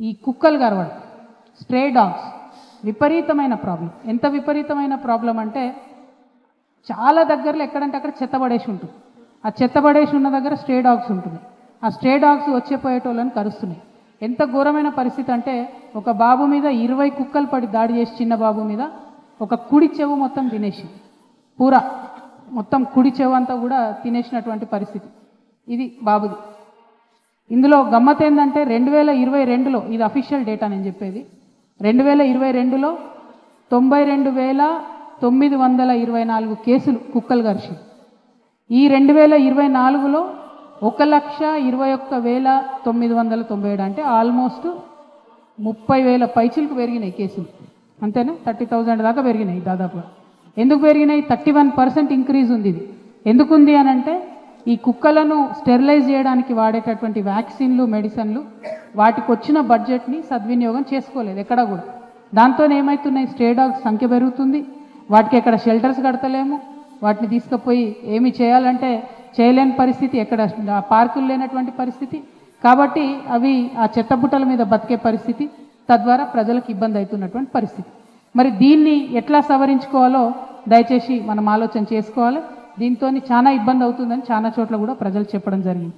ఈ కుక్కలు గరవడం, stray dogs విపరీతమైన ప్రాబ్లం. ఎంత విపరీతమైన ప్రాబ్లం అంటే చాలా దగ్గరలో ఎక్కడంటే అక్కడ చెత్తబడేసి ఉంటుంది. ఆ చెత్తబడేసి ఉన్న దగ్గర స్ట్రే డాగ్స్ ఉంటుంది. ఆ స్ట్రే డాగ్స్ వచ్చేపోయేటోళ్ళని కరుస్తున్నాయి. ఎంత ఘోరమైన పరిస్థితి అంటే ఒక బాబు మీద 20 కుక్కలు పడి దాడి చేసి చిన్న బాబు మీద ఒక కుడి చెవు మొత్తం తినేసి పూరా మొత్తం కుడి చెవు అంతా కూడా తినేసినటువంటి పరిస్థితి ఇది బాబుది. ఇందులో గమ్మత్ ఏంటంటే 2022లో ఇది అఫీషియల్ డేటా నేను చెప్పేది, 2022లో 92,924 కేసులు కుక్కలు కరిచి, ఈ 2024లో 1,21,997 అంటే ఆల్మోస్ట్ 30,000 పైచిలకు పెరిగినాయి కేసులు. అంతేనా? 30,000 దాకా పెరిగినాయి దాదాపుగా. ఎందుకు పెరిగినాయి? 31% ఇంక్రీజ్ ఉంది. ఇది ఎందుకుంది అని అంటే ఈ కుక్కలను స్టెరిలైజ్ చేయడానికి వాడేటటువంటి వ్యాక్సిన్లు, మెడిసిన్లు వాటికి వచ్చిన బడ్జెట్ని సద్వినియోగం చేసుకోలేదు ఎక్కడ కూడా. దాంతో ఏమవుతున్నాయి, స్ట్రే డాగ్స్ సంఖ్య పెరుగుతుంది. వాటికి ఎక్కడ షెల్టర్స్ కడతలేము, వాటిని తీసుకుపోయి ఏమి చేయాలంటే చేయలేని పరిస్థితి, ఎక్కడ పార్కులు లేనటువంటి పరిస్థితి. కాబట్టి అవి ఆ చెత్తబుట్టల మీద బతికే పరిస్థితి, తద్వారా ప్రజలకు ఇబ్బంది అవుతున్నటువంటి పరిస్థితి. మరి దీన్ని ఎట్లా సవరించుకోవాలో దయచేసి మనం ఆలోచన చేసుకోవాలి. దీంతో చాలా ఇబ్బంది అవుతుందని చాలా చోట్ల కూడా ప్రజలు చెప్పడం జరిగింది.